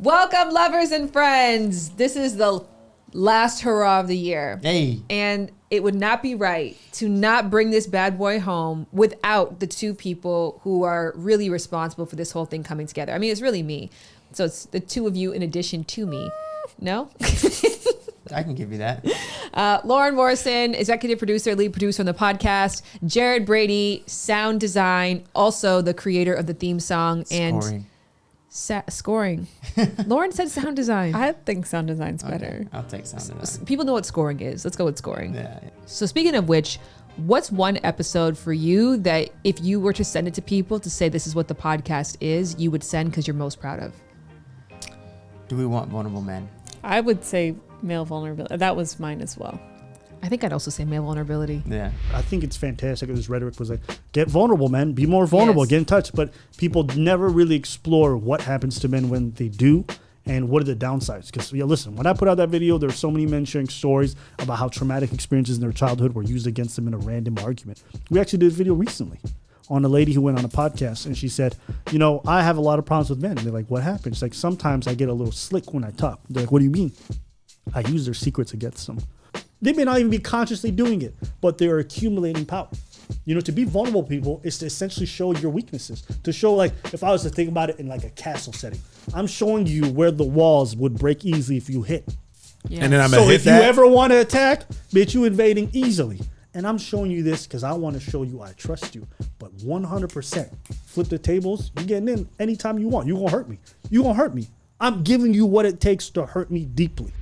Welcome, lovers and friends. This is the last hurrah of the year. Hey. And it would not be right to not bring this bad boy home without the two people who are really responsible for this whole thing coming together. I mean, it's really me. So it's the two of you in addition to me. No? I can give you that. Lauren Morrison, executive producer, lead producer on the podcast. Jared Brady, sound design, also the creator of the theme song. Scoring. And scoring. Lauren said sound design. I think sound design's better. Okay, I'll take sound design. People know what scoring is. Let's go with scoring. Yeah. So speaking of which, what's one episode for you that if you were to send it to people to say this is what the podcast is, you would send because you're most proud of? Do we want vulnerable men? I would say male vulnerability. That was mine as well. I think I'd also say male vulnerability. Yeah. I think it's fantastic. This rhetoric was like, get vulnerable, man. Be more vulnerable. Yes. Get in touch. But people never really explore what happens to men when they do and what are the downsides. Because, listen, when I put out that video, there were so many men sharing stories about how traumatic experiences in their childhood were used against them in a random argument. We actually did a video recently on a lady who went on a podcast and she said, I have a lot of problems with men. And they're like, what happened? She's like, sometimes I get a little slick when I talk. They're like, what do you mean? I use their secrets against them. They may not even be consciously doing it, but they're accumulating power. To be vulnerable, people, is to essentially show your weaknesses. To show, like, if I was to think about it in like a castle setting, I'm showing you where the walls would break easily if you hit. Yeah. And then I'm So gonna hit if that. you ever want to attack, bitch, you invading easily. And I'm showing you this because I want to show you I trust you. But 100%, flip the tables. You're getting in anytime you want. You're going to hurt me. You're going to hurt me. I'm giving you what it takes to hurt me deeply.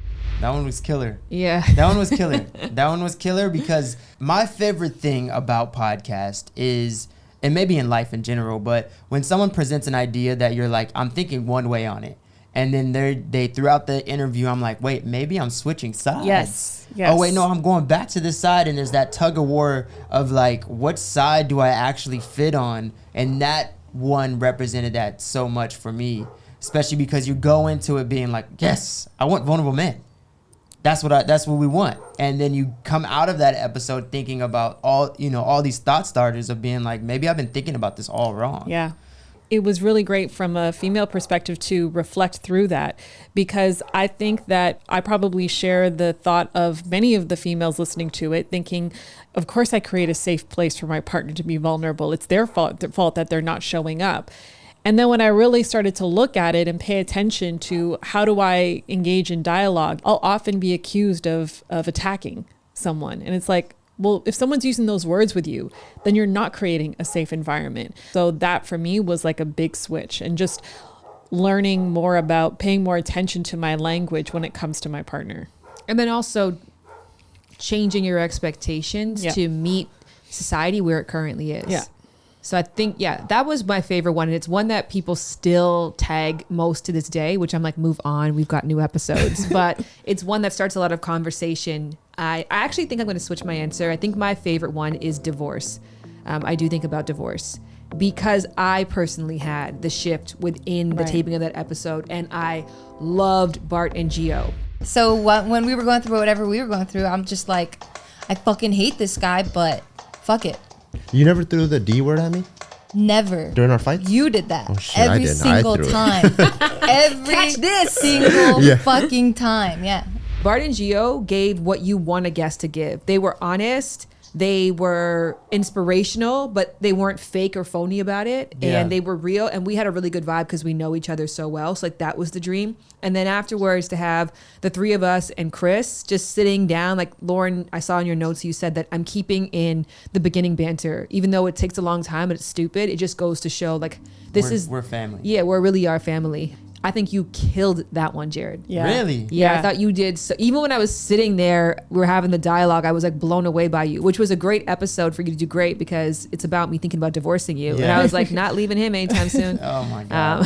That one was killer. Yeah. That one was killer. That one was killer because my favorite thing about podcast is, and maybe in life in general, but when someone presents an idea that you're like, I'm thinking one way on it. And then they throughout the interview, I'm like, wait, maybe I'm switching sides. Yes. Oh, wait, no, I'm going back to this side. And there's that tug of war of like, what side do I actually fit on? And that one represented that so much for me, especially because you go into it being like, yes, I want vulnerable men. That's what we want. And then you come out of that episode thinking about all these thought starters of being like, maybe I've been thinking about this all wrong. Yeah. It was really great from a female perspective to reflect through that, because I think that I probably share the thought of many of the females listening to it, thinking, of course I create a safe place for my partner to be vulnerable. It's their fault that they're not showing up. And then when I really started to look at it and pay attention to how do I engage in dialogue, I'll often be accused of attacking someone. And it's like, well, if someone's using those words with you, then you're not creating a safe environment. So that for me was like a big switch, and just learning more about paying more attention to my language when it comes to my partner. And then also changing your expectations to meet society where it currently is. Yeah. So I think, that was my favorite one. And it's one that people still tag most to this day, which I'm like, move on. We've got new episodes. But it's one that starts a lot of conversation. I actually think I'm going to switch my answer. I think my favorite one is divorce. I do think about divorce because I personally had the shift within the taping of that episode. And I loved Bart and Gio. So when we were going through whatever we were going through, I'm just like, I fucking hate this guy, but fuck it. You never threw the D word at me Never. during our fights? You did that. Oh, shit, I every didn't. single I threw it. time. Every single fucking time. Yeah. Bart and Gio gave what you want a guest to give. They were honest. They were inspirational, but they weren't fake or phony about it. Yeah. And they were real. And we had a really good vibe because we know each other so well. So like that was the dream. And then afterwards to have the three of us and Chris just sitting down, like Lauren, I saw in your notes, you said that I'm keeping in the beginning banter, even though it takes a long time and it's stupid. It just goes to show like we're family. Yeah, we're really our family. I think you killed that one, Jared. Yeah. Really? Yeah, I thought you did. So even when I was sitting there, we were having the dialogue, I was like blown away by you, which was a great episode for you to do great because it's about me thinking about divorcing you. Yeah. And I was like, not leaving him anytime soon. Oh my God.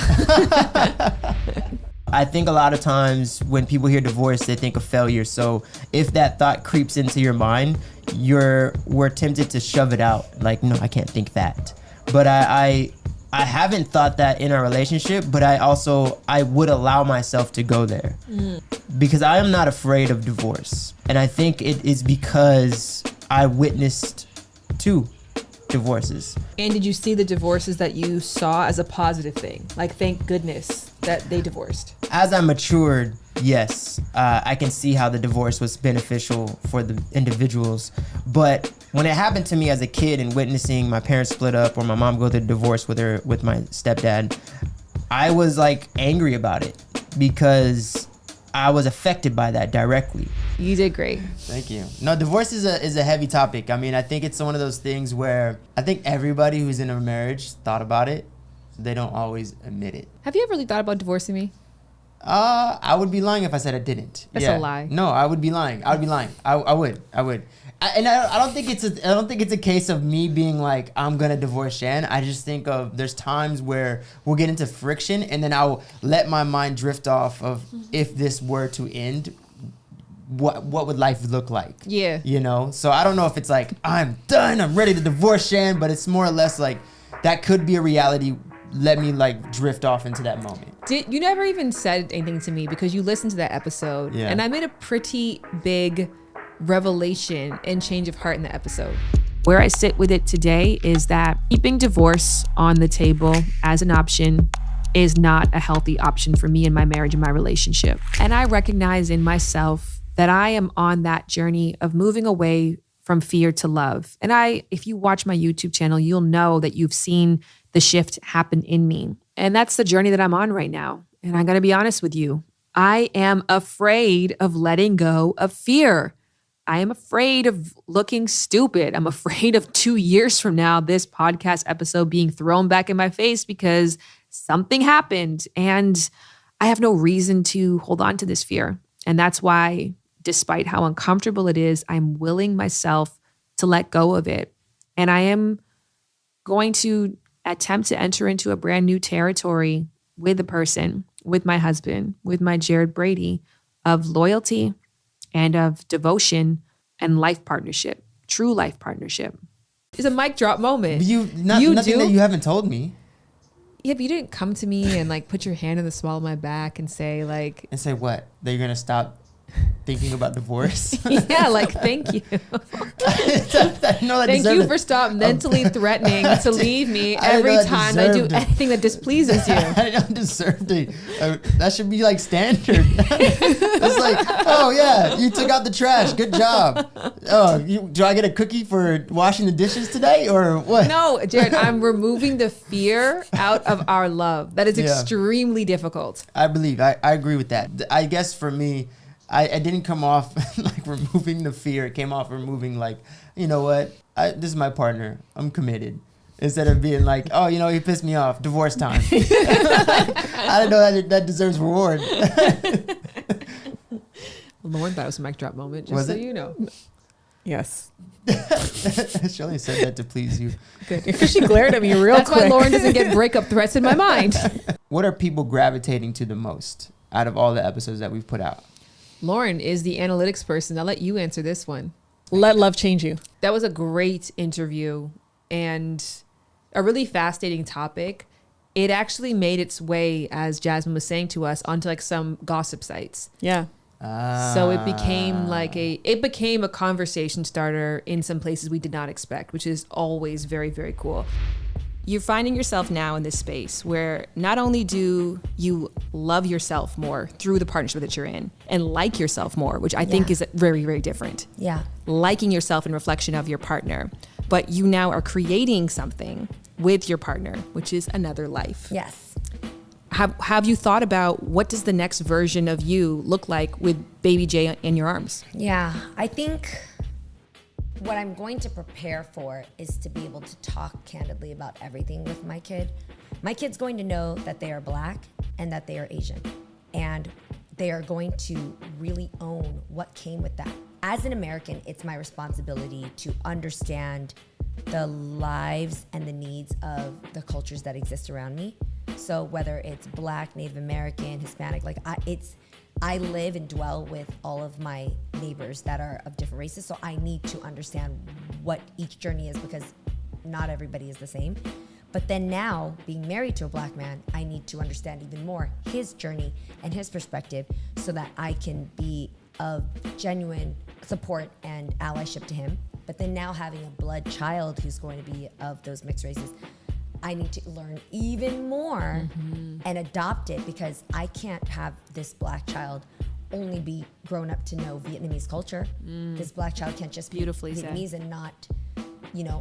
I think a lot of times when people hear divorce, they think of failure. So if that thought creeps into your mind, we're tempted to shove it out. Like, no, I can't think that. But I haven't thought that in our relationship, but I would allow myself to go there because I am not afraid of divorce. And I think it is because I witnessed two divorces. And did you see the divorces that you saw as a positive thing? Like, thank goodness that they divorced. As I matured, yes, I can see how the divorce was beneficial for the individuals. But when it happened to me as a kid and witnessing my parents split up or my mom go through a divorce with my stepdad, I was like angry about it because I was affected by that directly. You did great. Thank you. No, divorce is a heavy topic. I mean, I think it's one of those things where I think everybody who's in a marriage thought about it. They don't always admit it. Have you ever really thought about divorcing me? I would be lying if I said I didn't. That's a lie. No, I would be lying. I would be lying. I would. I don't think it's a case of me being like, I'm gonna divorce Shan. I just think of there's times where we'll get into friction and then I'll let my mind drift off of if this were to end, what would life look like? Yeah. You know? So I don't know if it's like, I'm done, I'm ready to divorce Shan, but it's more or less like that could be a reality. Let me like drift off into that moment. You never even said anything to me because you listened to that episode. Yeah. And I made a pretty big revelation and change of heart in the episode. Where I sit with it today is that keeping divorce on the table as an option is not a healthy option for me in my marriage and my relationship. And I recognize in myself that I am on that journey of moving away from fear to love. And if you watch my YouTube channel, you'll know that you've seen the shift happen in me. And that's the journey that I'm on right now. And I'm going to be honest with you. I am afraid of letting go of fear. I am afraid of looking stupid. I'm afraid of 2 years from now, this podcast episode being thrown back in my face because something happened and I have no reason to hold on to this fear. And that's why, despite how uncomfortable it is, I'm willing myself to let go of it. And I am going to attempt to enter into a brand new territory with a person, with my husband, with my Jared Brady, of loyalty and of devotion and life partnership, true life partnership. It's a mic drop moment. Nothing that you haven't told me. Yeah, but you didn't come to me and like put your hand on the small of my back and say like... And say what? That you're going to stop thinking about divorce? Yeah, like, thank you. Thank you for stop mentally threatening to leave me every time I do anything that displeases you. I don't deserve to. That should be like standard. It's like, oh yeah, you took out the trash. Good job. Oh, do I get a cookie for washing the dishes today or what? No, Jared, I'm removing the fear out of our love. That is extremely difficult. I believe. I agree with that. I guess for me, I didn't come off like removing the fear. It came off removing like, you know what? This is my partner. I'm committed. Instead of being like, oh, you know, he pissed me off. Divorce time. I don't know that deserves reward. Lauren thought it was a mic drop moment, just Was so it? you know. Yes. She only said that to please you. Good. Because she glared at me real That's quick. why Lauren doesn't get breakup threats in my mind. What are people gravitating to the most out of all the episodes that we've put out? Lauren is the analytics person. I'll let you answer this one. Let love change you. That was a great interview and a really fascinating topic. It actually made its way, as Jasmine was saying to us, onto like some gossip sites. Yeah. So it became a conversation starter in some places we did not expect, which is always very, very cool. You're finding yourself now in this space where not only do you love yourself more through the partnership that you're in and like yourself more, which I think is very, very different. Yeah. Liking yourself in reflection of your partner, but you now are creating something with your partner, which is another life. Yes. Have you thought about what does the next version of you look like with baby Jay in your arms? Yeah. I think what I'm going to prepare for is to be able to talk candidly about everything with my kid. My kid's going to know that they are Black and that they are Asian. And they are going to really own what came with that. As an American, it's my responsibility to understand the lives and the needs of the cultures that exist around me. So whether it's Black, Native American, Hispanic, I live and dwell with all of my neighbors that are of different races, so I need to understand what each journey is because not everybody is the same. But then now, being married to a Black man, I need to understand even more his journey and his perspective so that I can be of genuine support and allyship to him. But then now having a blood child who's going to be of those mixed races, I need to learn even more and adopt it, because I can't have this black child only be grown up to know Vietnamese culture. This black child can't just be Vietnamese and not,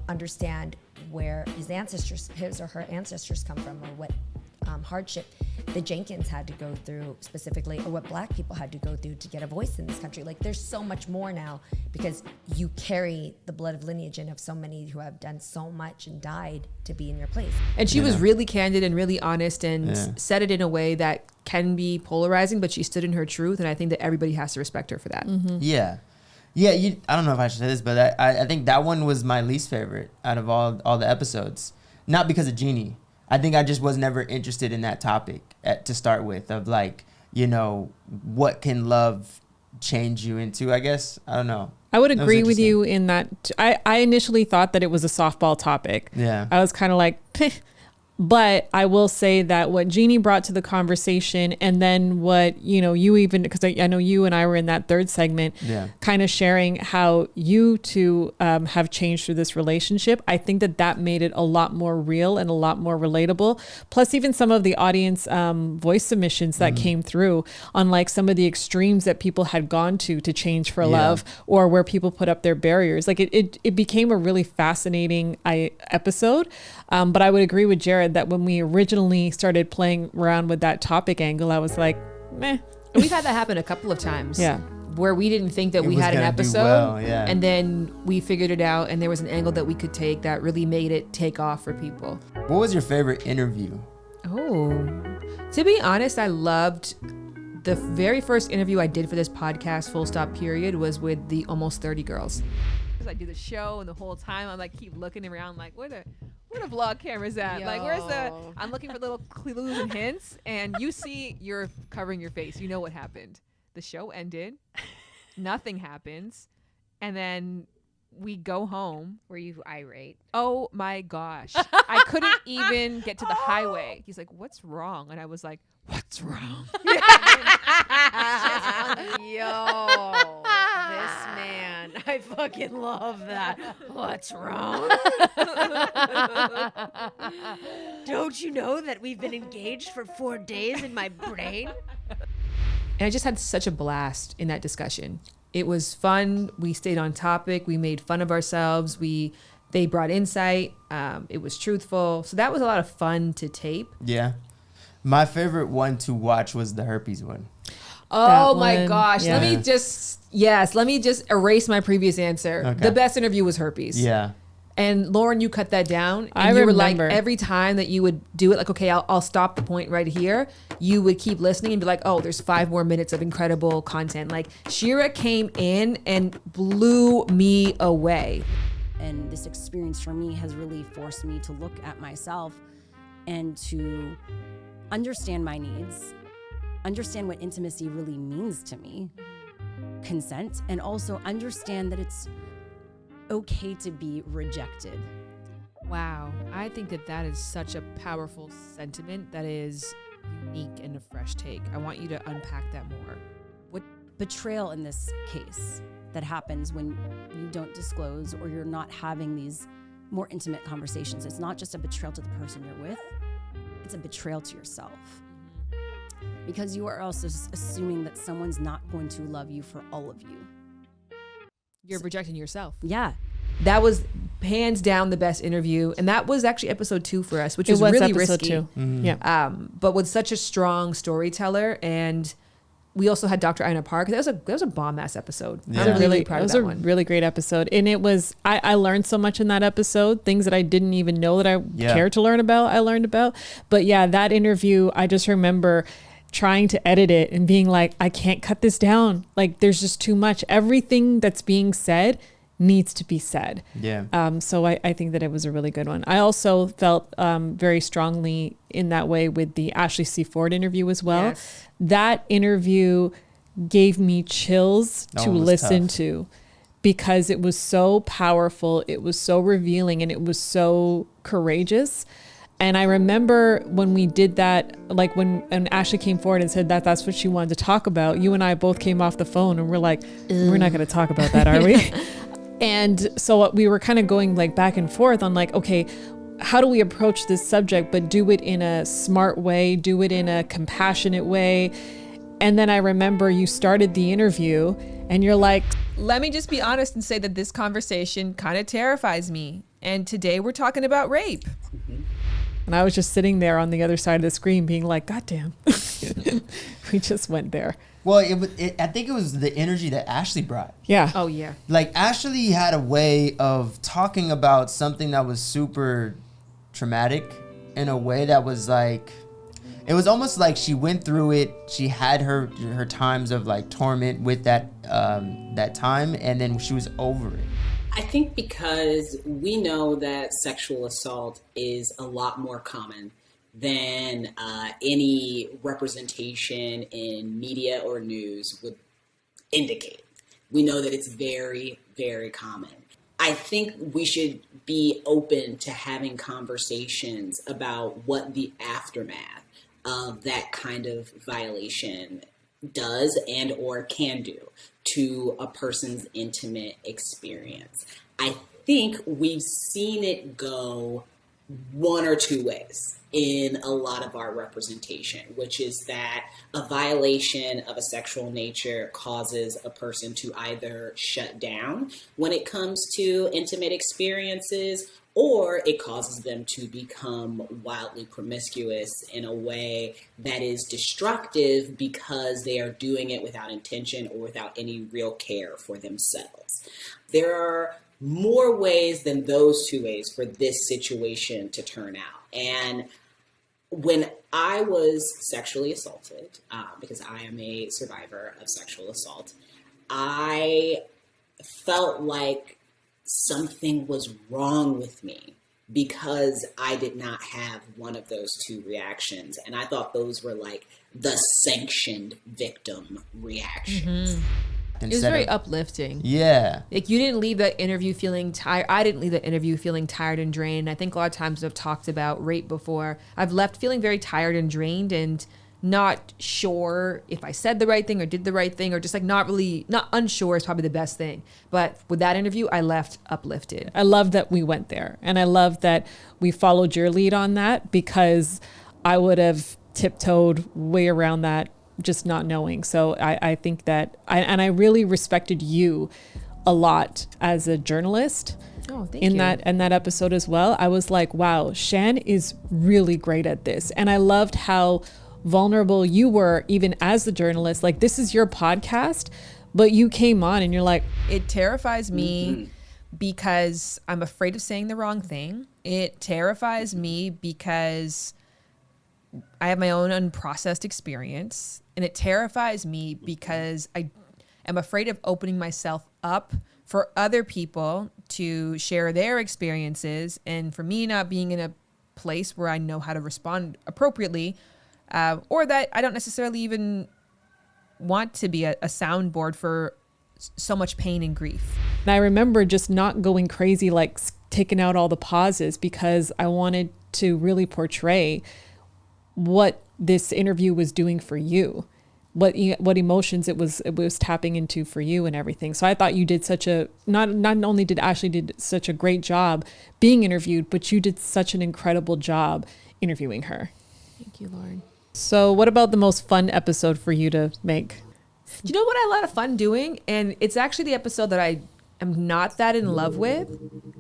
understand where his or her ancestors come from, or what hardship the Jenkins had to go through specifically, or what black people had to go through to get a voice in this country. Like, there's so much more now, because you carry the blood of lineage in of so many who have done so much and died to be in your place. And she was really candid and really honest, and said it in a way that can be polarizing, but she stood in her truth, and I think that everybody has to respect her for that. Yeah. I don't know if I should say this, but I think that one was my least favorite out of all the episodes. Not because of Jeannie. I think I just was never interested in that topic to start with, of like, what can love change you into, I guess. I don't know. I would agree with you in that. I initially thought that it was a softball topic. Yeah. I was kind of like, peh. But I will say that what Jeannie brought to the conversation, and then what, you even, because I know you and I were in that third segment, kind of sharing how you two have changed through this relationship. I think that made it a lot more real and a lot more relatable. Plus, even some of the audience voice submissions that came through on like some of the extremes that people had gone to change for love, or where people put up their barriers. Like it became a really fascinating episode. But I would agree with Jared that when we originally started playing around with that topic angle, I was like, meh. We've had that happen a couple of times. Yeah. Where we didn't think that we had an episode, and then we figured it out, and there was an angle that we could take that really made it take off for people. What was your favorite interview? Oh, to be honest, I loved the very first interview I did for this podcast, full stop period, was with the Almost 30 girls. I do the show, and the whole time I'm like keep looking around like where the vlog cameras at? Like I'm looking for little clues and hints, and you're covering your face. You know what happened. The show ended, nothing happens, and then we go home. Were you irate? Oh my gosh. I couldn't even get to the highway. He's like, "What's wrong?" And I was like, "What's wrong?" Yo, this man, I fucking love that. What's wrong? Don't you know that we've been engaged for 4 days in my brain? And I just had such a blast in that discussion. It was fun. We stayed on topic. We made fun of ourselves. They brought insight. It was truthful. So that was a lot of fun to tape. Yeah. My favorite one to watch was the herpes one. Oh my gosh. Yeah. Let me just erase my previous answer. Okay. The best interview was herpes. Yeah. And Lauren, you cut that down. And I you remember. were like, every time that you would do it, like, okay, I'll stop the point right here. You would keep listening and be like, oh, there's 5 more minutes of incredible content. Like, Shira came in and blew me away. And this experience for me has really forced me to look at myself and to understand my needs, understand what intimacy really means to me, consent, and also understand that it's okay to be rejected. Wow. I think that is such a powerful sentiment that is unique and a fresh take. I want you to unpack that more. What betrayal in this case that happens when you don't disclose or you're not having these more intimate conversations. It's not just a betrayal to the person you're with, it's a betrayal to yourself. Because you are also assuming that someone's not going to love you for all of you. You're rejecting yourself. Yeah. That was hands down the best interview. And that was actually episode 2 for us, which was really risky. 2. Mm-hmm. Yeah. But with such a strong storyteller. And we also had Dr. Ina Park. That was a bomb ass episode. Yeah. I'm really proud of that one. It was a really great episode. And it was, I learned so much in that episode, things that I didn't even know that I cared to learn about, I learned about. But yeah, that interview, I just remember trying to edit it and being like, I can't cut this down. Like, there's just too much. Everything that's being said needs to be said. Yeah. So I think that it was a really good one. I also felt very strongly in that way with the Ashley C. Ford interview as well. Yes. That interview gave me chills to listen to because it was so powerful. It was so revealing and it was so courageous. And I remember when we did that, like when Ashley came forward and said that's what she wanted to talk about, you and I both came off the phone and we're like, we're not going to talk about that, are we? And so we were kind of going like back and forth on like, okay, how do we approach this subject, but do it in a smart way, do it in a compassionate way? And then I remember you started the interview and you're like, let me just be honest and say that this conversation kind of terrifies me. And today we're talking about rape. and I was just sitting there on the other side of the screen being like, God damn, we just went there. Well, I think it was the energy that Ashley brought. Yeah. Oh, yeah. Like, Ashley had a way of talking about something that was super traumatic in a way that was like, it was almost like she went through it. She had her times of like torment with that time, and then she was over it. I think because we know that sexual assault is a lot more common than any representation in media or news would indicate. We know that it's very, very common. I think we should be open to having conversations about what the aftermath of that kind of violation does and or can do to a person's intimate experience. I think we've seen it go one or two ways in a lot of our representation, which is that a violation of a sexual nature causes a person to either shut down when it comes to intimate experiences, or it causes them to become wildly promiscuous in a way that is destructive because they are doing it without intention or without any real care for themselves. There are more ways than those two ways for this situation to turn out. And when I was sexually assaulted, because I am a survivor of sexual assault, I felt like something was wrong with me because I did not have one of those two reactions. And I thought those were like the sanctioned victim reactions. It was very uplifting. Yeah. Like, you didn't leave that interview feeling tired. I didn't leave that interview feeling tired and drained. I think a lot of times I've talked about rape before. I've left feeling very tired and drained and not sure if I said the right thing or did the right thing, or just like not unsure is probably the best thing. But with that interview, I left uplifted. I love that we went there. And I love that we followed your lead on that, because I would have tiptoed way around that, just not knowing. So I think that I really respected you a lot as a journalist. Oh, thank you. In that episode as well. I was like, wow, Shan is really great at this. And I loved how vulnerable you were even as the journalist. Like, this is your podcast, but you came on and you're like, it terrifies me because I'm afraid of saying the wrong thing. It terrifies me because I have my own unprocessed experience, and it terrifies me because I am afraid of opening myself up for other people to share their experiences, and for me not being in a place where I know how to respond appropriately, or that I don't necessarily even want to be a soundboard for so much pain and grief. and I remember just not going crazy, like taking out all the pauses, because I wanted to really portray what this interview was doing for you, what emotions it was tapping into for you and everything. So I thought you did such a, not only did Ashley did such a great job being interviewed, but you did such an incredible job interviewing her. Thank you, Lauren. So what about the most fun episode for you to make? You know what I had a lot of fun doing? And it's actually the episode that I am not that in love with,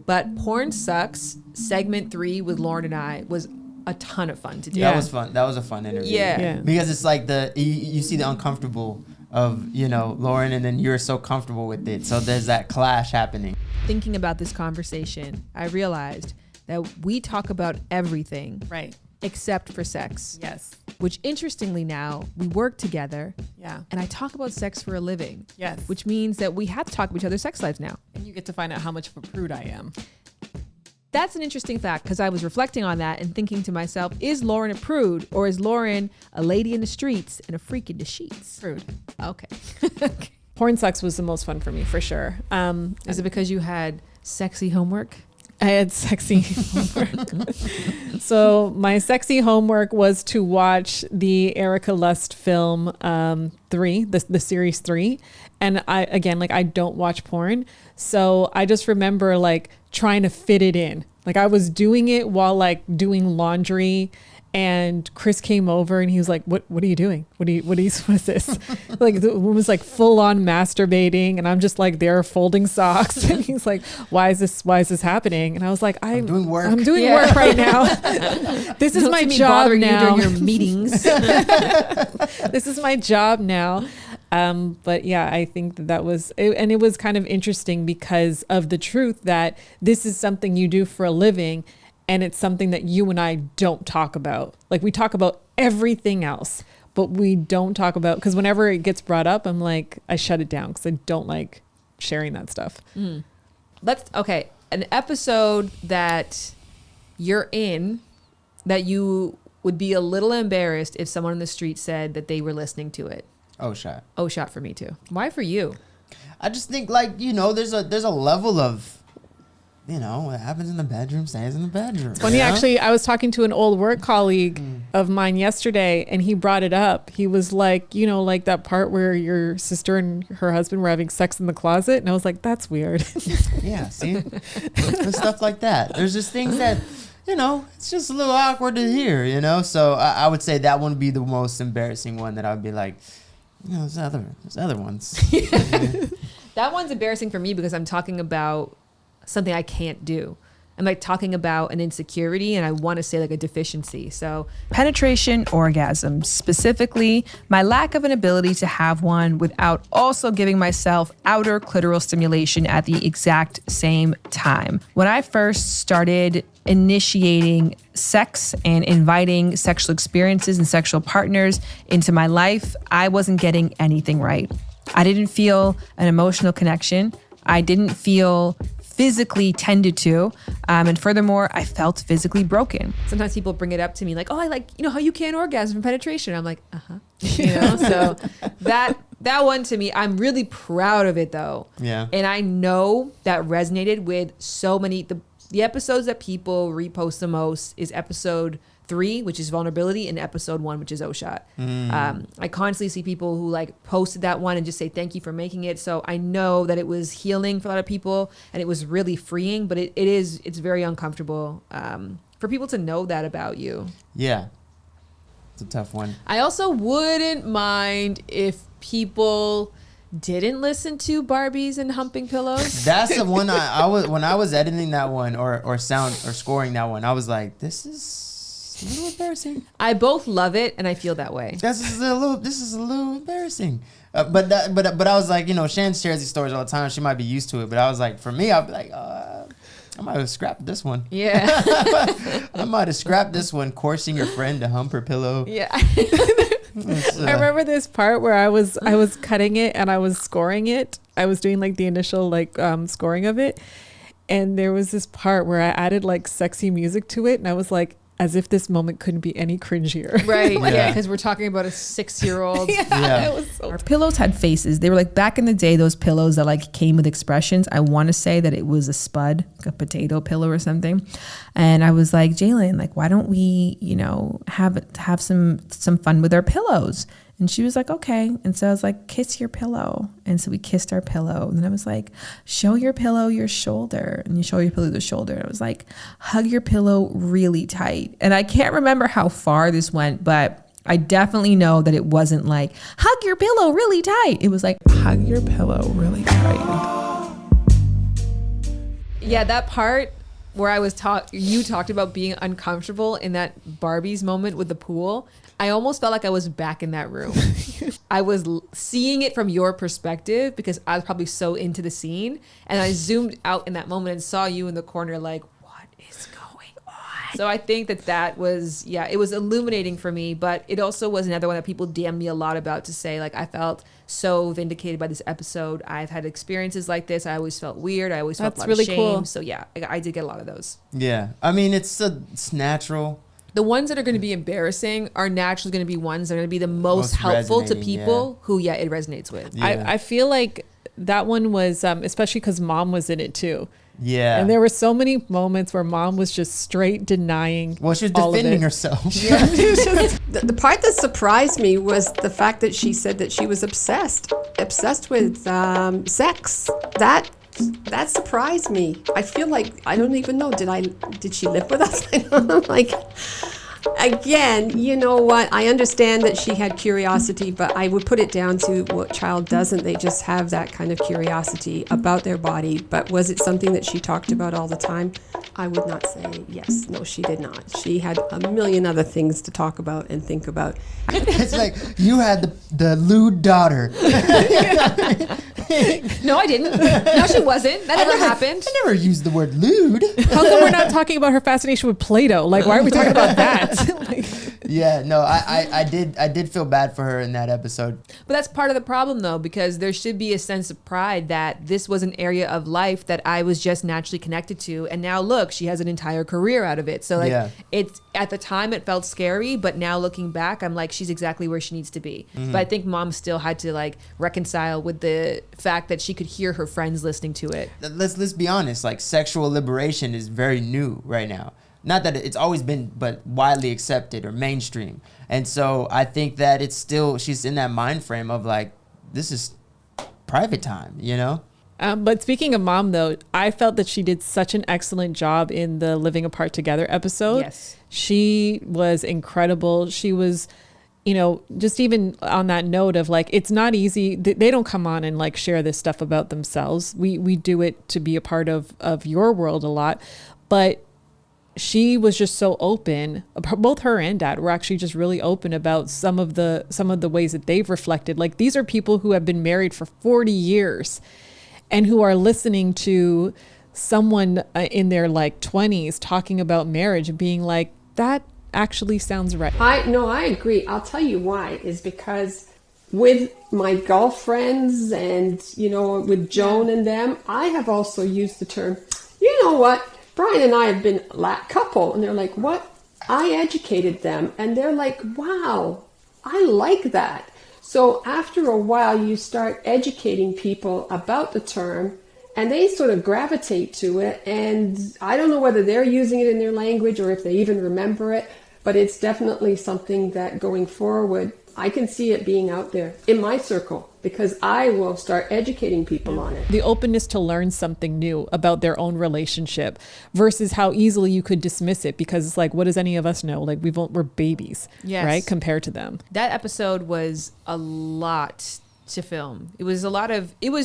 but Porn Sucks segment 3 with Lauren and I was a ton of fun to do. Yeah. That was fun. That was a fun interview. Yeah. Because it's like you see the uncomfortable of, Lauren, and then you're so comfortable with it. So there's that clash happening. Thinking about this conversation, I realized that we talk about everything Right. except for sex. Yes. Which, interestingly, now we work together. Yeah. And I talk about sex for a living. Yes. Which means that we have to talk about each other's sex lives now. And you get to find out how much of a prude I am. That's an interesting fact, because I was reflecting on that and thinking to myself, is Lauren a prude, or is Lauren a lady in the streets and a freak in the sheets? Prude. Okay. Porn Sucks was the most fun for me, for sure. Is it because you had sexy homework? I had sexy homework. So my sexy homework was to watch the Erica Lust film 3, the series 3. And I don't watch porn. So I just remember like trying to fit it in. Like I was doing it while like doing laundry, and Chris came over and he was like, what are you doing? What is this? Like the woman was like full on masturbating, and I'm just like there folding socks. And he's like, why is this happening? And I was like, I'm doing work. I'm doing work right now. This is my job now. You during your meetings. This is my job now. But yeah, I think that was, and it was kind of interesting because of the truth that this is something you do for a living. And it's something that you and I don't talk about. Like we talk about everything else, but we don't talk about, because whenever it gets brought up, I'm like, I shut it down because I don't like sharing that stuff. An episode that you're in that you would be a little embarrassed if someone on the street said that they were listening to it. Oh, shot. Oh, shot for me too. Why for you? I just think like, there's a level of, what happens in the bedroom stays in the bedroom. It's funny, actually, I was talking to an old work colleague of mine yesterday, and he brought it up. He was like, like that part where your sister and her husband were having sex in the closet. And I was like, that's weird. Yeah, see? There's stuff like that. There's just things that, it's just a little awkward to hear, So I would say that would be the most embarrassing one that I would be like, there's other ones. That one's embarrassing for me because I'm talking about something I can't do. I'm like talking about an insecurity, and I want to say like a deficiency. So penetration orgasms, specifically my lack of an ability to have one without also giving myself outer clitoral stimulation at the exact same time. When I first started initiating sex and inviting sexual experiences and sexual partners into my life, I wasn't getting anything right. I didn't feel an emotional connection. I didn't feel physically tended to. And furthermore, I felt physically broken. Sometimes people bring it up to me like, oh, I like, how you can't orgasm from penetration. I'm like, so that one to me, I'm really proud of it though. Yeah. And I know that resonated with so many, the episodes that people repost the most is episode 3, which is vulnerability, and episode 1, which is O-Shot. I constantly see people who like posted that one and just say thank you for making it. So I know that it was healing for a lot of people, and it was really freeing, but it's very uncomfortable for people to know that about you. Yeah, it's a tough one. I also wouldn't mind if people didn't listen to Barbies and humping pillows. That's the one I was, when I was editing that one or scoring that one, I was like, this is a little embarrassing. I both love it, and I feel that way. This is a little embarrassing. But I was like, Shan shares these stories all the time. She might be used to it, but I was like, for me, I'd be like, I might have scrapped this one. Yeah. I might have scrapped this one, coercing your friend to hump her pillow. Yeah. I remember this part where I was cutting it and I was scoring it. I was doing like the initial scoring of it. And there was this part where I added like sexy music to it, and I was like, as if this moment couldn't be any cringier. Right. Yeah. Because we're talking about a 6-year-old. Yeah. It was so Our pillows had faces. They were like back in the day, those pillows that like came with expressions. I want to say that it was a spud, like a potato pillow or something. And I was like, Jalen, like, why don't we, have some fun with our pillows? And she was like, okay. And so I was like, kiss your pillow. And so we kissed our pillow. And then I was like, show your pillow your shoulder. And you show your pillow the shoulder. And I was like, hug your pillow really tight. And I can't remember how far this went, but I definitely know that it wasn't like, hug your pillow really tight. It was like, hug your pillow really tight. Yeah, that part where you talked about being uncomfortable in that Barbies moment with the pool. I almost felt like I was back in that room. I was seeing it from your perspective because I was probably so into the scene, and I zoomed out in that moment and saw you in the corner like, what is going on? So I think that was, it was illuminating for me, but it also was another one that people DM'd me a lot about to say, like, I felt so vindicated by this episode. I've had experiences like this. I always felt weird. I always felt a lot of shame. Cool. So yeah, I did get a lot of those. Yeah. I mean, it's natural. The ones that are going to be embarrassing are naturally going to be ones that are going to be the most helpful to people who, it resonates with. Yeah. I feel like that one was, especially because Mom was in it too. Yeah. And there were so many moments where mom was just straight denying. Well, she was all of defending it. herself. The part that surprised me was the fact that she said that she was obsessed with sex. That surprised me. I feel like, I don't even know, did she live with us? I don't know, like, again, you know what? I understand that she had curiosity, but I would put it down to what child doesn't. They just have that kind of curiosity about their body. But was it something that she talked about all the time? I would not say yes. No, she did not. She had a million other things to talk about and think about. It's like you had the lewd daughter. No, I didn't. No, she wasn't. That never happened. I never used the word lewd. How come we're not talking about her fascination with Play-Doh? Like, why are we talking about that? Like, Yeah, no, I did feel bad for her in that episode. But that's part of the problem, though, because there should be a sense of pride that this was an area of life that I was just naturally connected to. And now look, she has an entire career out of it. So like, Yeah. it's at the time it felt scary, but now looking back, I'm like, she's exactly where she needs to be. But I think mom still had to like reconcile with the fact that she could hear her friends listening to it. Let's be honest, like sexual liberation is very new right now. Not that it's always been, but widely accepted or mainstream. And so I think that it's still, she's in that mind frame of like, this is private time, you know? but speaking of mom, though, I felt that she did such an excellent job in the Living Apart Together episode. Yes. She was incredible. She was, you know, just even on that note of like, it's not easy. They don't come on and like share this stuff about themselves. We do it to be a part of your world a lot. But she was just so open. Both her and dad were actually just really open about some of the ways that they've reflected. Like, these are people who have been married for 40 years and who are listening to someone in their like 20s talking about marriage and being like, that actually sounds right. I agree. I'll tell you why, is because with my girlfriends and, you know, with Joan and them, I have also used the term, you know what, Brian and I have been a couple. And they're like, what? I educated them. And they're like, wow, I like that. So after a while, you start educating people about the term and they sort of gravitate to it. And I don't know whether they're using it in their language or if they even remember it, but it's definitely something that going forward, I can see it being out there in my circle because I will start educating people on it. The openness to learn something new about their own relationship versus how easily you could dismiss it because it's like, what does any of us know? Like, we're babies, right? Compared to them. That episode was a lot to film. It was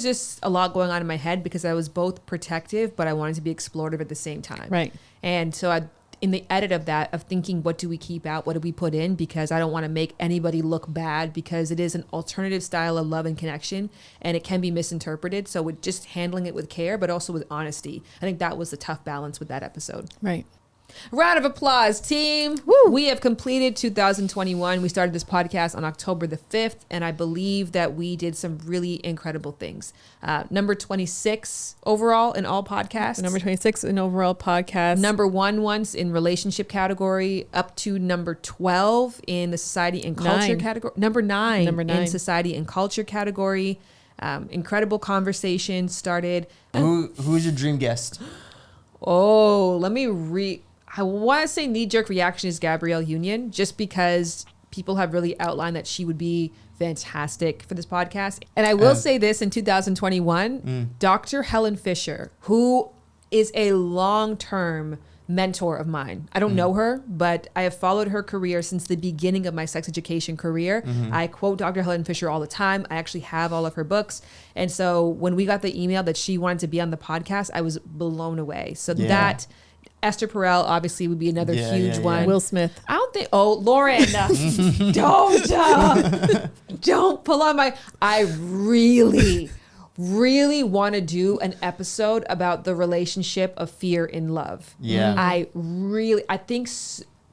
just a lot going on in my head because I was both protective, but I wanted to be explorative at the same time. Right. And so in the edit of that, of thinking, what do we keep out? What do we put in? Because I don't want to make anybody look bad because it is an alternative style of love and connection and it can be misinterpreted. So with just handling it with care, but also with honesty. I think that was the tough balance with that episode. Right. Round of applause, team. Woo. We have completed 2021. We started this podcast on October the 5th, and I believe that we did some really incredible things. Number 26 overall in all podcasts. Number 26 in overall podcasts. Number 1 once in relationship category, up to number 12 in the society and culture category. Number 9 in society and culture category. Incredible conversation started. Who's your dream guest? Oh, let me I want to say knee-jerk reaction is Gabrielle Union, just because people have really outlined that she would be fantastic for this podcast. And I will say this, in 2021, Dr. Helen Fisher, who is a long-term mentor of mine. I don't know her, but I have followed her career since the beginning of my sex education career. I quote Dr. Helen Fisher all the time. I actually have all of her books. And so when we got the email that she wanted to be on the podcast, I was blown away. So that... Esther Perel obviously would be another huge one. Will Smith. I don't think. Oh, Lauren, don't pull on my. I really want to do an episode about the relationship of fear in love. Yeah. I think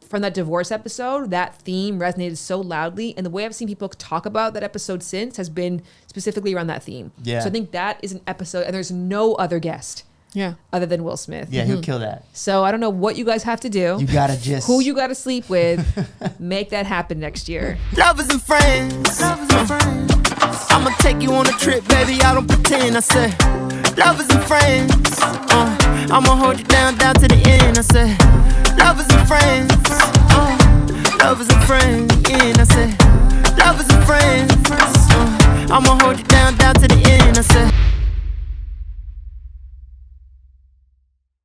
from that divorce episode, that theme resonated so loudly, and the way I've seen people talk about that episode since has been specifically around that theme. Yeah. So I think that is an episode, and there's no other guest. Yeah. Other than Will Smith. Yeah, he'll kill that. So I don't know what you guys have to do. You gotta just... Who you gotta sleep with. Make that happen next year. Lovers and friends. I'ma take you on a trip, baby, I don't pretend. I said, lovers and friends. I'ma hold you down to the end. I said,